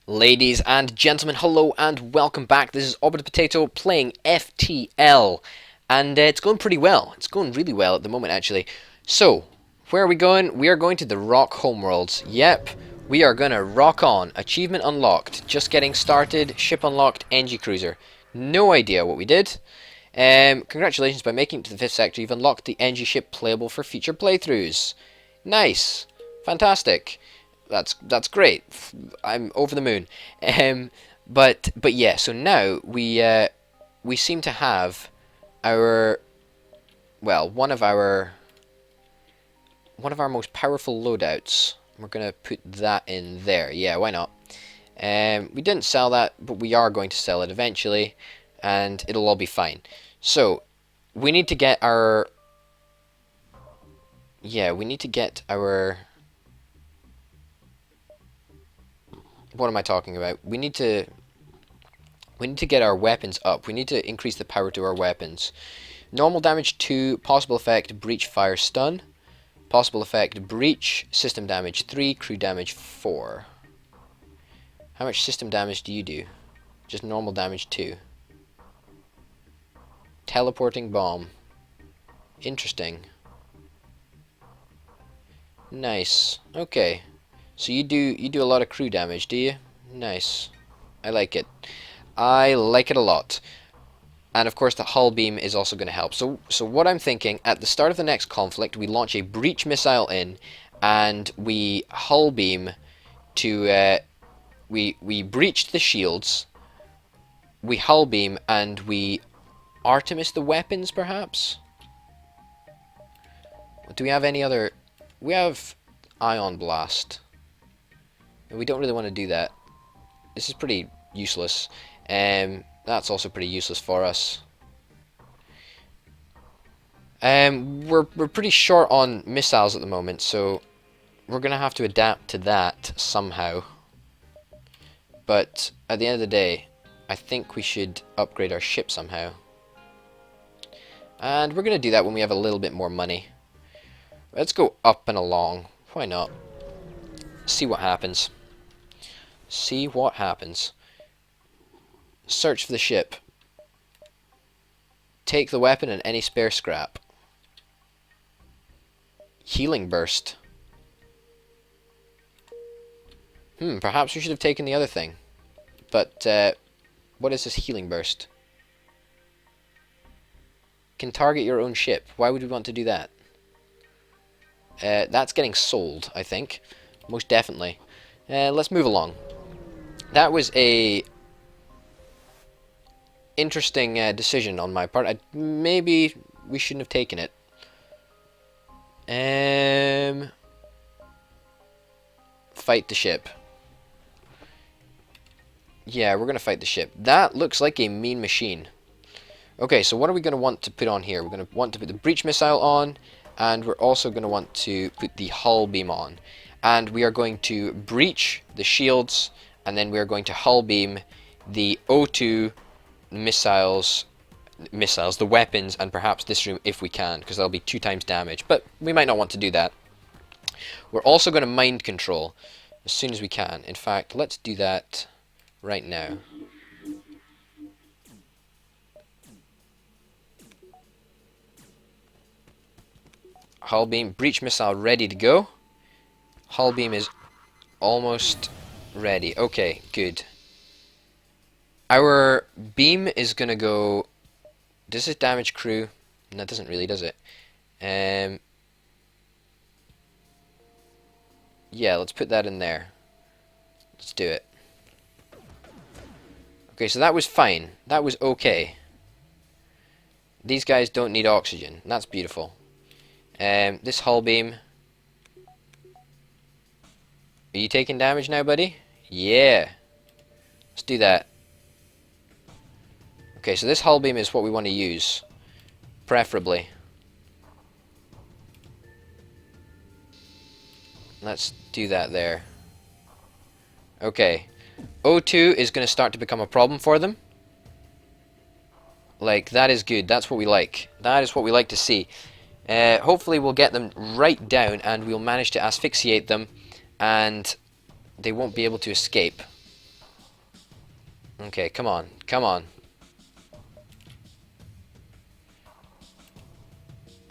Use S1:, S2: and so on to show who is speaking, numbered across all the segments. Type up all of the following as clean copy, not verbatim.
S1: Ladies and gentlemen, hello and welcome back. This is Orbit Potato playing FTL, and it's going pretty well. It's going really well at the moment, actually. So, where are we going? We are going to the Rock Homeworlds. Yep, we are going to rock on. Achievement unlocked. Just getting started. Ship unlocked. NG Cruiser. No idea what we did. Congratulations, by making it to the 5th sector, you've unlocked the NG ship playable for future playthroughs. Nice. Fantastic. That's great. I'm over the moon. But yeah. So now we seem to have our one of our most powerful loadouts. We're gonna put that in there. Yeah, why not? We didn't sell that, but we are going to sell it eventually, and it'll all be fine. So we need to get our we need to get our what am I talking about? We need to get our weapons up. We need to increase the power to our weapons. Normal damage 2, possible effect breach, fire, stun. Possible effect breach, system damage 3, crew damage 4. How much system damage do you do? Just normal damage 2. Teleporting bomb. Interesting. Nice. Okay. So you do a lot of crew damage, do you? Nice. I like it. I like it a lot. And of course the hull beam is also going to help. So what I'm thinking, at the start of the next conflict, we launch a breach missile in, and we hull beam to we breached the shields, we hull beam, and we Artemis the weapons, perhaps? Do we have any other? We have Ion Blast. We don't really want to do that. This is pretty useless. That's also pretty useless for us. We're pretty short on missiles at the moment, so we're gonna have to adapt to that somehow. But at the end of the day, I think we should upgrade our ship somehow. And we're gonna do that when we have a little bit more money. Let's go up and along. Why not? See what happens. See what happens. Search for the ship. Take the weapon and any spare scrap. Healing burst. Perhaps we should have taken the other thing. But, what is this healing burst? Can target your own ship. Why would we want to do that? That's getting sold, I think. Most definitely. Let's move along. That was a interesting decision on my part. Maybe we shouldn't have taken it. Fight the ship. Yeah, we're gonna fight the ship. That looks like a mean machine. Okay, so what are we gonna want to put on here? We're gonna want to put the breach missile on, and we're also gonna want to put the hull beam on. And we are going to breach the shields, and then we are going to hull beam the O2 missiles, the weapons, and perhaps this room if we can, because that'll be 2 times damage. But we might not want to do that. We're also going to mind control as soon as we can. In fact, let's do that right now. Hull beam, breach missile ready to go. Hull beam is almost ready. Okay, good. Our beam is going to go... Does it damage crew? No, it doesn't really, does it? Yeah, let's put that in there. Let's do it. Okay, so that was fine. That was okay. These guys don't need oxygen. That's beautiful. This hull beam... Are you taking damage now, buddy? Yeah. Let's do that. Okay, so this hull beam is what we want to use. Preferably. Let's do that there. Okay. O2 is going to start to become a problem for them. Like, that is good. That's what we like. That is what we like to see. Hopefully we'll get them right down and we'll manage to asphyxiate them and they won't be able to escape. Okay, come on, come on.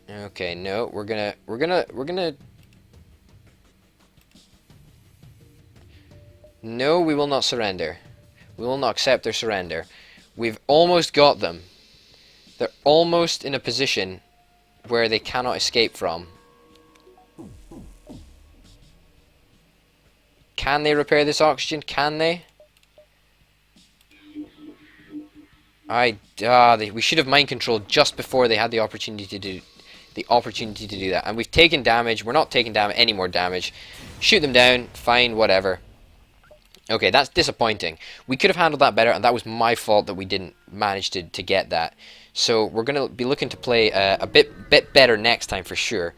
S1: Okay, no, we're gonna... No, we will not surrender. We will not accept their surrender. We've almost got them. They're almost in a position where they cannot escape from. Can they repair this oxygen? Can they? We should have mind controlled just before they had the opportunity to do that. And we've taken damage. We're not taking any more damage. Shoot them down. Fine, whatever. Okay, that's disappointing. We could have handled that better, and that was my fault that we didn't manage to get that. So we're going to be looking to play a bit better next time for sure,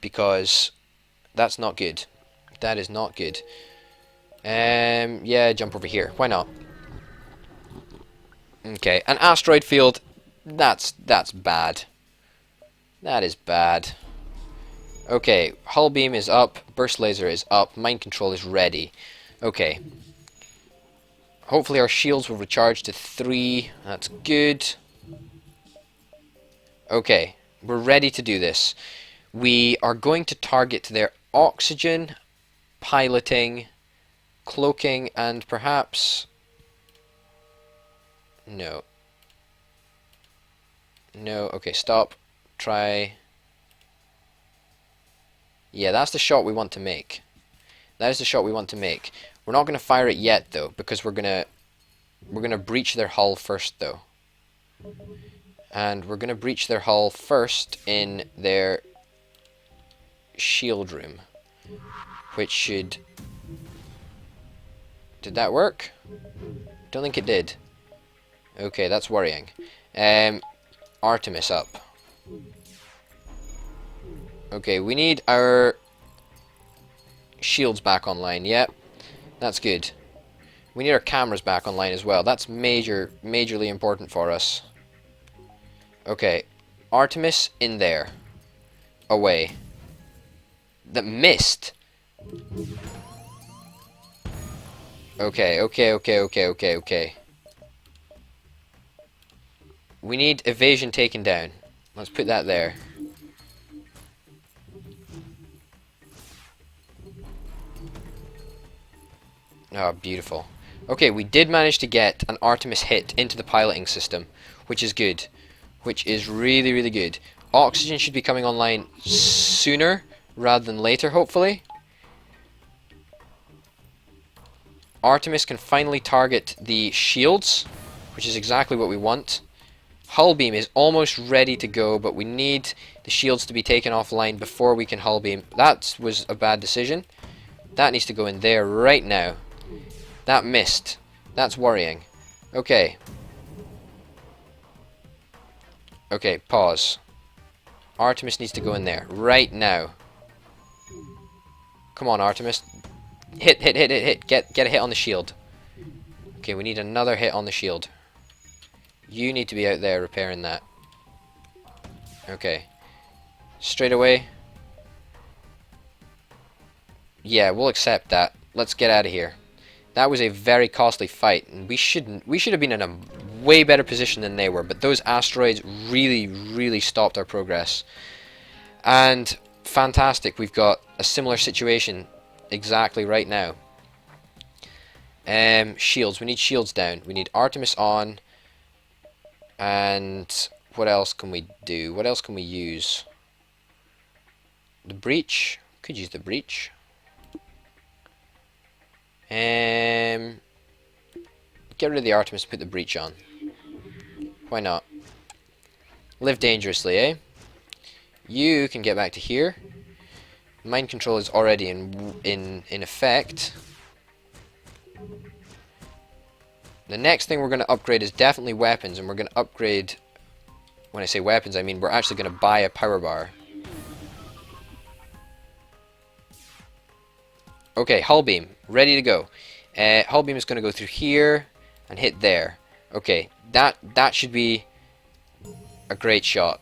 S1: because that's not good. That is not good. Yeah, jump over here. Why not? Okay, an asteroid field. That's bad. That is bad. Okay, hull beam is up. Burst laser is up. Mind control is ready. Okay. Hopefully our shields will recharge to 3. That's good. Okay, we're ready to do this. We are going to target their oxygen, piloting, cloaking, and perhaps... No. No, okay, stop. Try... Yeah, that's the shot we want to make. That is the shot we want to make. We're not going to fire it yet, though, because we're gonna breach their hull first, though. And we're gonna breach their hull first in their shield room, which should... Did that work? Don't think it did. Okay, that's worrying. Artemis up. Okay, we need our shields back online. Yep, that's good. We need our cameras back online as well. That's majorly important for us. Okay, Artemis in there. Away. That missed. Okay. We need evasion taken down. Let's put that there. Oh, beautiful. Okay, we did manage to get an Artemis hit into the piloting system, which is good. Which is really good. Oxygen should be coming online sooner rather than later, hopefully. Artemis can finally target the shields, which is exactly what we want. Hull beam is almost ready to go, but we need the shields to be taken offline before we can hull beam. That was a bad decision. That needs to go in there right now. That missed. That's worrying. Okay. Okay, pause. Artemis needs to go in there right now. Come on, Artemis. Hit. Get a hit on the shield. Okay, we need another hit on the shield. You need to be out there repairing that. Okay. Straight away. Yeah, we'll accept that. Let's get out of here. That was a very costly fight, and we should have been in a way better position than they were, but those asteroids really stopped our progress. And fantastic, we've got a similar situation exactly right now. Shields, we need shields down. We need Artemis on. And what else can we do? What else can we use? The breach. Could use the breach. Get rid of the Artemis, put the breach on. Why not? Live dangerously, eh? You can get back to here. Mind control is already in effect. The next thing we're going to upgrade is definitely weapons, and we're going to upgrade... When I say weapons, I mean we're actually going to buy a power bar. Okay, hull beam, ready to go. Hull beam is going to go through here and hit there. Okay, that should be a great shot.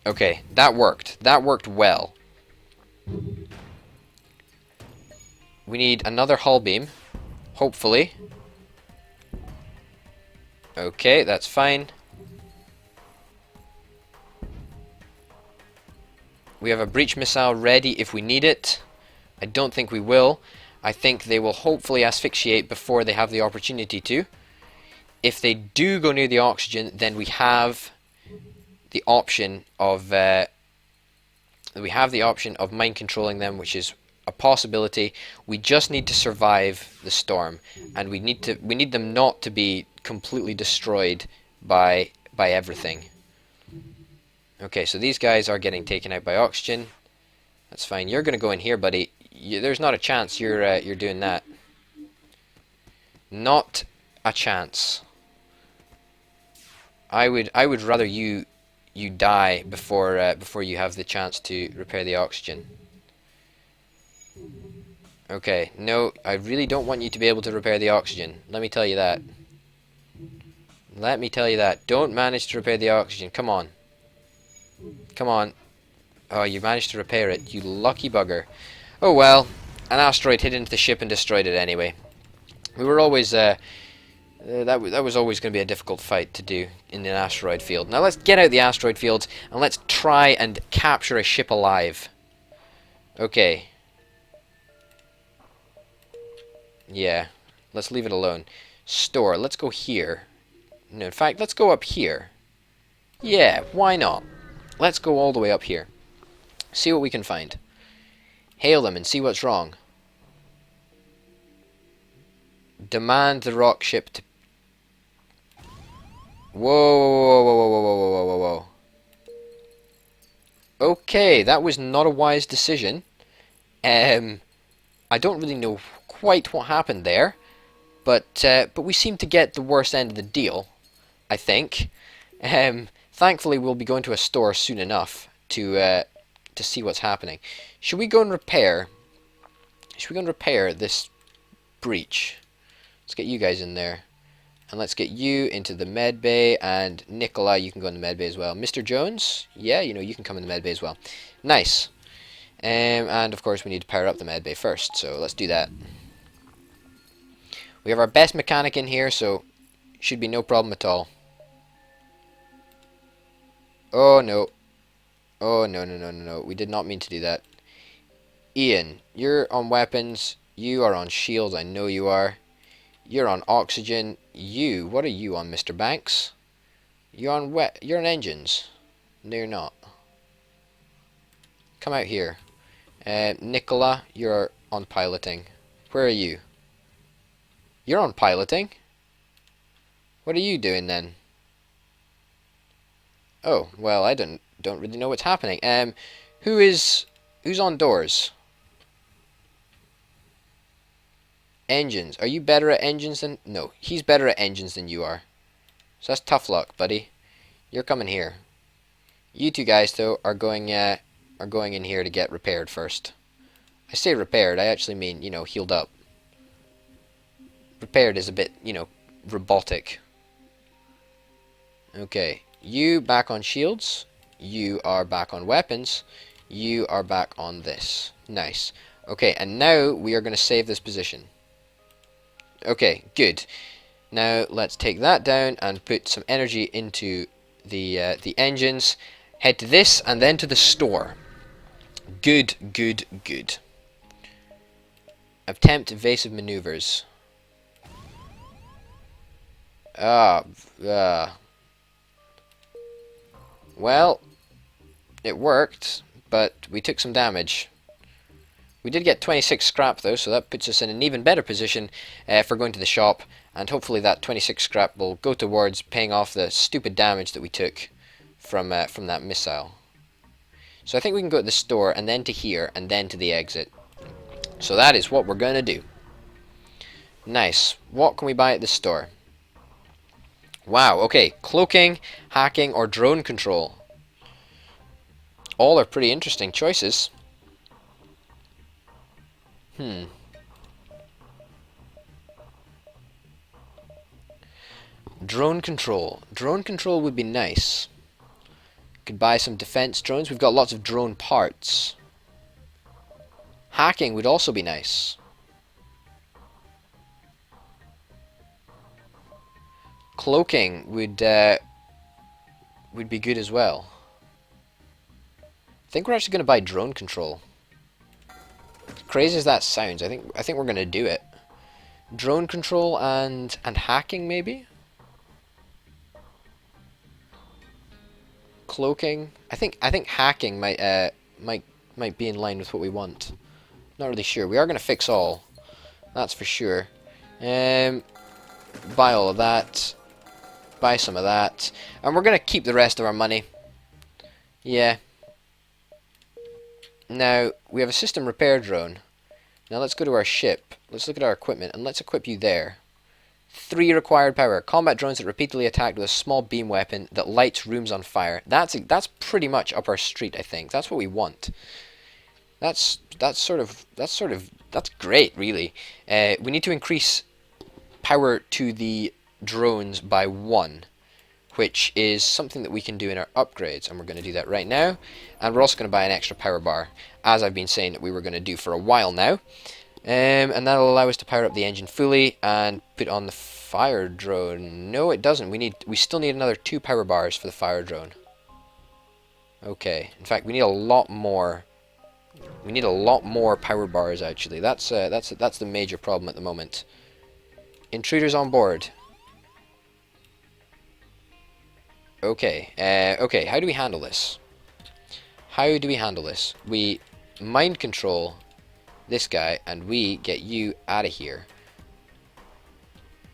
S1: Okay, that worked. That worked well. We need another hull beam, hopefully. Okay, that's fine. We have a breach missile ready if we need it. I don't think we will. I think they will hopefully asphyxiate before they have the opportunity to. If they do go near the oxygen, then we have the option of mind controlling them, which is a possibility. We just need to survive the storm, and we need them not to be completely destroyed by everything. Okay, so these guys are getting taken out by oxygen. That's fine. You're going to go in here, buddy. There's not a chance you're doing that. Not a chance. I would rather you die before you have the chance to repair the oxygen. Okay, no, I really don't want you to be able to repair the oxygen. Let me tell you that. Let me tell you that. Don't manage to repair the oxygen. Come on. Come on. Oh, you managed to repair it. You lucky bugger. Oh well. An asteroid hit into the ship and destroyed it anyway. We were always... that was always going to be a difficult fight to do in an asteroid field. Now let's get out the asteroid fields and let's try and capture a ship alive. Okay. Yeah. Let's leave it alone. Store. Let's go here. No, in fact, let's go up here. Yeah, why not? Let's go all the way up here. See what we can find. Hail them and see what's wrong. Demand the rock ship to... Whoa, whoa, whoa, whoa, whoa, whoa, whoa, whoa, whoa. Okay, that was not a wise decision. I don't really know quite what happened there, but we seem to get the worst end of the deal, I think. Thankfully, we'll be going to a store soon enough to see what's happening. Should we go and repair? Should we go and repair this breach? Let's get you guys in there. And let's get you into the med bay, and Nicola, you can go in the med bay as well. Mr. Jones, yeah, you can come in the med bay as well. Nice. And of course we need to power up the med bay first, so let's do that. We have our best mechanic in here, so should be no problem at all. Oh no. Oh no, no, no, no, no. We did not mean to do that. Ian, you're on weapons. You are on shields, I know you are. You're on oxygen. What are you on, Mr. Banks? You're on engines. No, you're not. Come out here. Nicola, you're on piloting. Where are you? You're on piloting? What are you doing then? Oh, well, I don't really know what's happening. Who's on doors? Engines. Are you better at engines than... No, he's better at engines than you are. So that's tough luck, buddy. You're coming here. You two guys, though, are going in here to get repaired first. I say repaired, I actually mean, healed up. Repaired is a bit, robotic. Okay, you back on shields. You are back on weapons. You are back on this. Nice. Okay, and now we are going to save this position. Okay, good. Now let's take that down and put some energy into the engines. Head to this and then to the store. Good, good, good. Attempt evasive maneuvers. Well, it worked, but we took some damage. We did get 26 scrap though, so that puts us in an even better position for going to the shop, and hopefully that 26 scrap will go towards paying off the stupid damage that we took from that missile. So I think we can go to the store, and then to here, and then to the exit. So that is what we're going to do. Nice. What can we buy at the store? Wow, okay. Cloaking, hacking, or drone control. All are pretty interesting choices. Drone control. Drone control would be nice. Could buy some defense drones. We've got lots of drone parts. Hacking would also be nice. Cloaking would be good as well. I think we're actually going to buy drone control. Crazy as that sounds, I think we're going to do it. Drone control and hacking maybe. Cloaking. I think hacking might be in line with what we want. Not really sure. We are going to fix all. That's for sure. Buy all of that. Buy some of that. And we're going to keep the rest of our money. Yeah. Now, we have a system repair drone. Now let's go to our ship. Let's look at our equipment and let's equip you there. 3 required power. Combat drones that repeatedly attack with a small beam weapon that lights rooms on fire. That's pretty much up our street, I think. That's what we want. That's great, really. We need to increase power to the drones by 1, which is something that we can do in our upgrades, and we're going to do that right now. And we're also going to buy an extra power bar, as I've been saying that we were going to do for a while now. And that'll allow us to power up the engine fully and put on the fire drone. No, it doesn't. We still need another 2 power bars for the fire drone. Okay. In fact, we need a lot more. We need a lot more power bars, actually. That's the major problem at the moment. Intruders on board. Okay. Okay. How do we handle this? How do we handle this? We mind control this guy, and we get you out of here.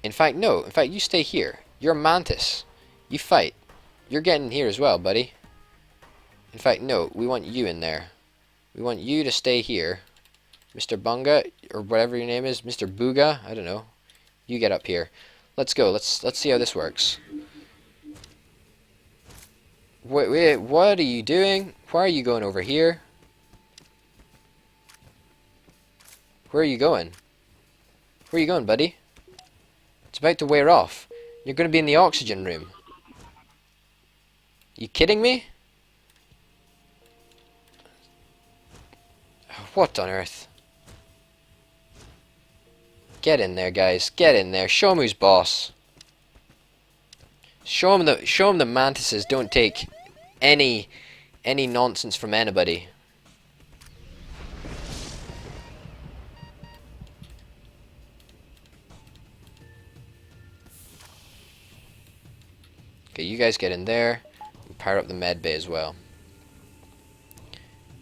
S1: In fact, no. In fact, you stay here. You're a mantis. You fight. You're getting here as well, buddy. In fact, no. We want you in there. We want you to stay here. Mr. Bunga, or whatever your name is. Mr. Booga. I don't know. You get up here. Let's go. Let's see how this works. Wait, what are you doing? Why are you going over here? Where are you going? Where are you going, buddy? It's about to wear off. You're going to be in the oxygen room. You kidding me? What on earth? Get in there, guys. Get in there. Show him who's boss. Show him the mantises don't take any nonsense from anybody. Okay, you guys get in there and power up the med bay as well.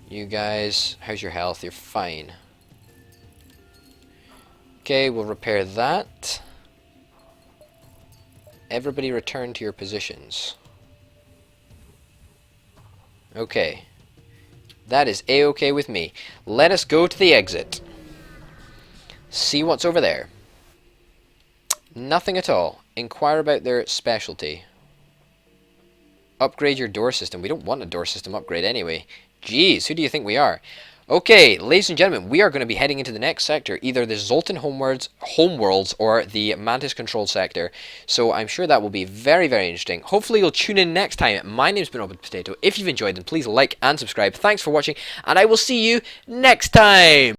S1: You guys, how's your health? You're fine. Okay, we'll repair that. Everybody return to your positions. Okay. That is A-okay with me. Let us go to the exit. See what's over there. Nothing at all. Inquire about their specialty. Upgrade your door system. We don't want a door system upgrade anyway. Jeez, who do you think we are? Okay, ladies and gentlemen, we are going to be heading into the next sector, either the Zoltan homeworlds or the Mantis control sector. So I'm sure that will be very, very interesting. Hopefully you'll tune in next time. My name's been Obed Potato. If you've enjoyed, then please like and subscribe. Thanks for watching, and I will see you next time.